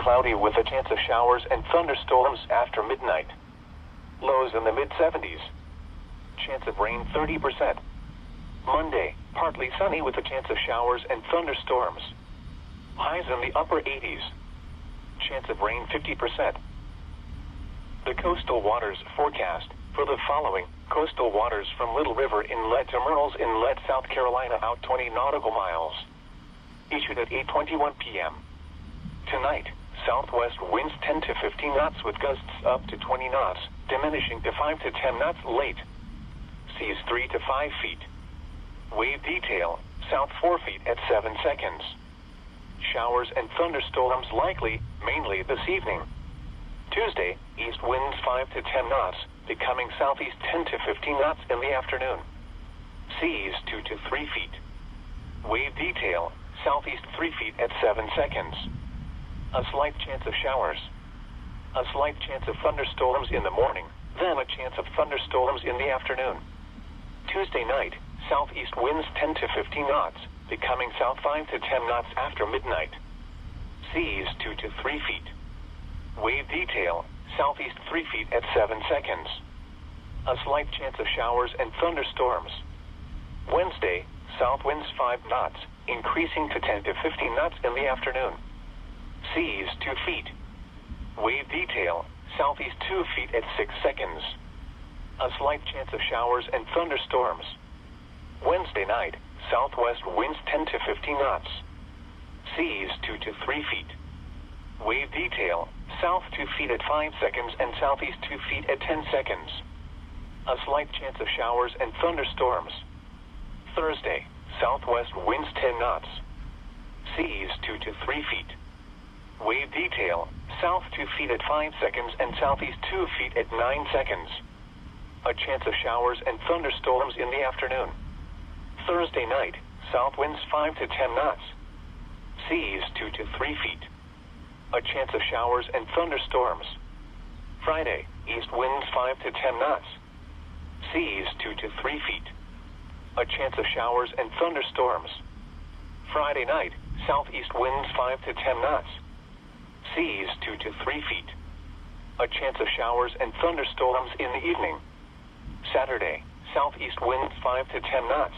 cloudy with a chance of showers and thunderstorms after midnight. Lows in the mid-70s. Chance of rain 30%. Monday, partly sunny with a chance of showers and thunderstorms. Highs in the upper 80s. Chance of rain 50%. The coastal waters forecast for the following: coastal waters from Little River Inlet to Murrells Inlet, South Carolina, out 20 nautical miles. Issued at 8:21 p.m. Tonight, southwest winds 10 to 15 knots with gusts up to 20 knots, diminishing to 5 to 10 knots late. Seas 3 to 5 feet. Wave detail, south 4 feet at 7 seconds. Showers and thunderstorms likely, mainly this evening. Tuesday, east winds 5 to 10 knots, becoming southeast 10 to 15 knots in the afternoon. Seas 2 to 3 feet. Wave detail, southeast 3 feet at 7 seconds. A slight chance of showers. A slight chance of thunderstorms in the morning, then a chance of thunderstorms in the afternoon. Tuesday night, southeast winds 10 to 15 knots, becoming south 5 to 10 knots after midnight. Seas 2 to 3 feet. Wave detail, southeast 3 feet at 7 seconds. A slight chance of showers and thunderstorms. Wednesday, south winds 5 knots, increasing to 10 to 15 knots in the afternoon. Seas 2 feet. Wave detail, southeast 2 feet at 6 seconds. A slight chance of showers and thunderstorms. Wednesday night, southwest winds 10 to 15 knots. Seas 2 to 3 feet. Wave detail, south 2 feet at 5 seconds and southeast 2 feet at 10 seconds. A slight chance of showers and thunderstorms. Thursday, southwest winds 10 knots. Seas 2 to 3 feet. Wave detail, south 2 feet at 5 seconds and southeast 2 feet at 9 seconds. A chance of showers and thunderstorms in the afternoon. Thursday night, south winds 5 to 10 knots. Seas 2 to 3 feet. A chance of showers and thunderstorms. Friday, east winds 5 to 10 knots. Seas 2 to 3 feet. A chance of showers and thunderstorms. Friday night, southeast winds 5 to 10 knots. Seas 2 to 3 feet. A chance of showers and thunderstorms in the evening. Saturday, southeast winds 5 to 10 knots.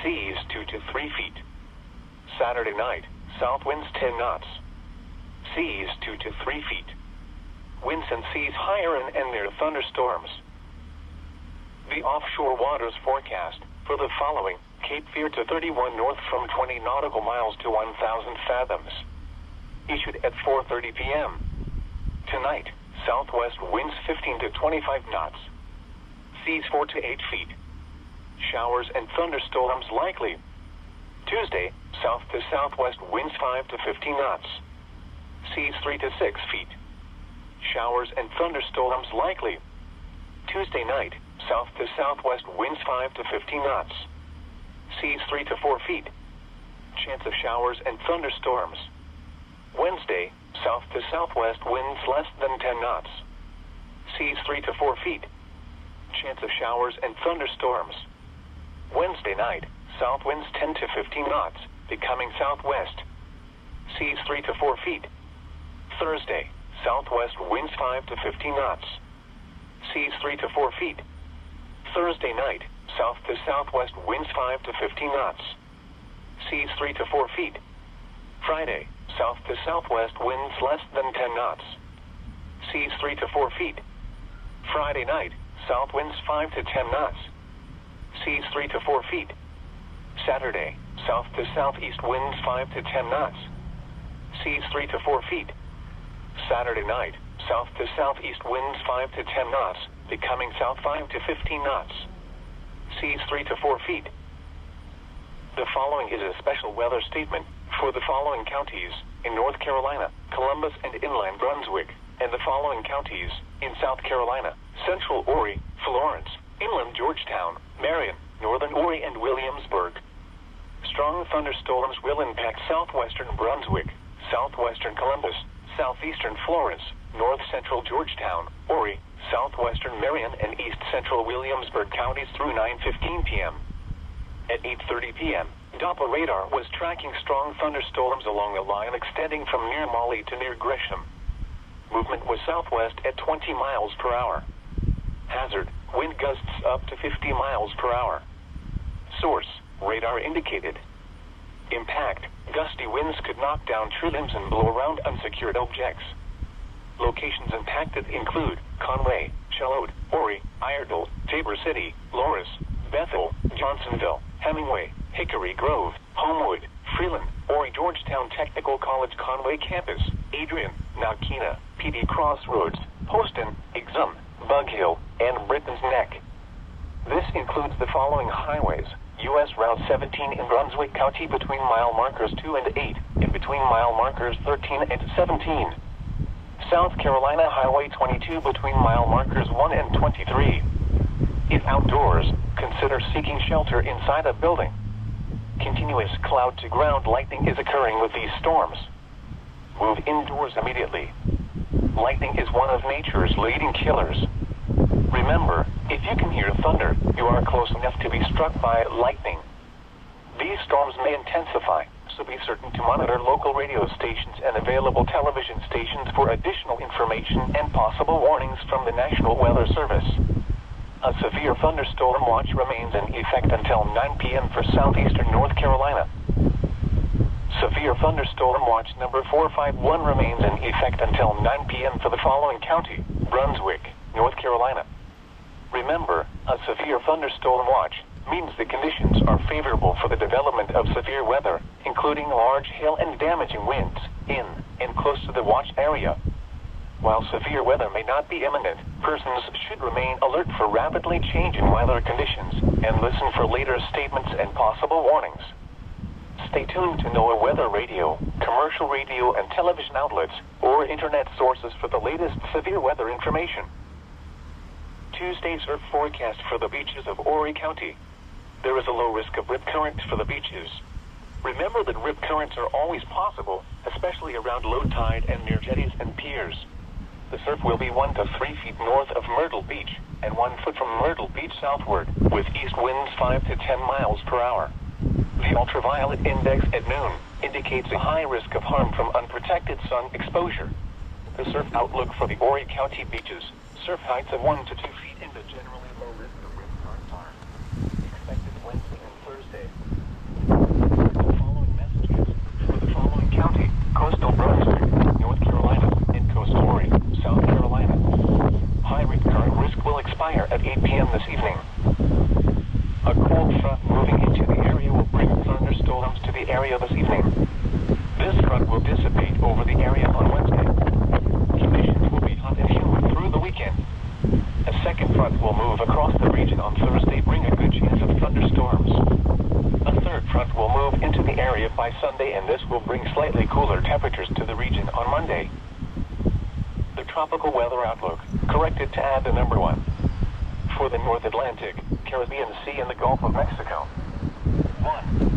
Seas 2 to 3 feet. Saturday night, south winds 10 knots. Seas 2 to 3 feet. Winds and seas higher and near thunderstorms. The offshore waters forecast for the following: Cape Fear to 31 north from 20 nautical miles to 1,000 fathoms. Issued at 4:30 p.m. Tonight, southwest winds 15 to 25 knots. Seas 4 to 8 feet. Showers and thunderstorms likely. Tuesday, south to southwest winds 5 to 15 knots. Seas 3 to 6 feet. Showers and thunderstorms likely. Tuesday night, south to southwest winds 5 to 15 knots. Seas 3 to 4 feet. Chance of showers and thunderstorms. Wednesday, south to southwest winds less than 10 knots. Seas 3 to 4 feet. Chance of showers and thunderstorms. Wednesday night, south winds 10 to 15 knots, becoming southwest. Seas 3 to 4 feet. Thursday, southwest winds 5 to 15 knots. Seas 3 to 4 feet. Thursday night, south to southwest winds 5 to 15 knots. Seas 3 to 4 feet. Friday, south to southwest winds less than 10 knots. Seas 3 to 4 feet. Friday night, south winds 5 to 10 knots. Seas 3 to 4 feet. Saturday, south to southeast winds 5 to 10 knots. Seas 3 to 4 feet. Saturday night, south to southeast winds 5 to 10 knots, becoming south 5 to 15 knots. Seas 3 to 4 feet. The following is a special weather statement for the following counties in North Carolina, Columbus and inland Brunswick, and the following counties in South Carolina: Central Horry, Florence, inland Georgetown, Marion, Northern Horry, and Williamsburg. Strong thunderstorms will impact southwestern Brunswick, southwestern Columbus, southeastern Florence, north central Georgetown, Horry, southwestern Marion, and east central Williamsburg counties through 9:15 p.m. At 8:30 p.m., Doppler radar was tracking strong thunderstorms along a line extending from near Mali to near Gresham. Movement was southwest at 20 miles per hour. Hazard, wind gusts up to 50 miles per hour. Source, radar indicated. Impact, gusty winds could knock down tree limbs and blow around unsecured objects. Locations impacted include Conway, Charlotte, Horry, Iredell, Tabor City, Loris, Bethel, Johnsonville, Hemingway, Hickory Grove, Homewood, Freeland, Horry Georgetown Technical College Conway Campus, Adrian, Nakina, PD Crossroads, Poston, Exum, Bug Hill, and Britton's Neck. This includes the following highways: U.S. Route 17 in Brunswick County between mile markers 2 and 8, and between mile markers 13 and 17. South Carolina Highway 22 between mile markers 1 and 23. If outdoors, consider seeking shelter inside a building. Continuous cloud-to-ground lightning is occurring with these storms. Move indoors immediately. Lightning is one of nature's leading killers. Remember, if you can hear thunder, you are close enough to be struck by lightning. These storms may intensify, so be certain to monitor local radio stations and available television stations for additional information and possible warnings from the National Weather Service. A severe thunderstorm watch remains in effect until 9 p.m. for southeastern North Carolina. Severe thunderstorm watch number 451 remains in effect until 9 p.m. for the following county: Brunswick, North Carolina. Remember, a severe thunderstorm watch means the conditions are favorable for the development of severe weather, including large hail and damaging winds, in and close to the watch area. While severe weather may not be imminent, persons should remain alert for rapidly changing weather conditions and listen for later statements and possible warnings. Stay tuned to NOAA Weather Radio, commercial radio and television outlets, or internet sources for the latest severe weather information. Tuesday's surf forecast for the beaches of Horry County. There is a low risk of rip currents for the beaches. Remember that rip currents are always possible, especially around low tide and near jetties and piers. The surf will be 1 to 3 feet north of Myrtle Beach and 1 foot from Myrtle Beach southward, with east winds 5 to 10 miles per hour. The ultraviolet index at noon indicates a high risk of harm from unprotected sun exposure. The surf outlook for the Horry County beaches: surf heights of 1 to 2 feet in the generally low risk of rip current are expected Wednesday and Thursday. The following messages for the following county: coastal Brunswick, North Carolina, and coastal Horry, South Carolina. High rip current risk will expire at 8 p.m. this evening. A cold front moving into the area will bring thunderstorms to the area this evening. This front will dissipate over the area on Wednesday. Conditions will be hot and humid through the weekend. A second front will move across the region on Thursday, bring a good chance of thunderstorms. A third front will move into the area by Sunday, and this will bring slightly cooler temperatures to the region on Monday. The tropical weather outlook, corrected to add the number 1. For the North Atlantic, Caribbean Sea, and the Gulf of Mexico. 1.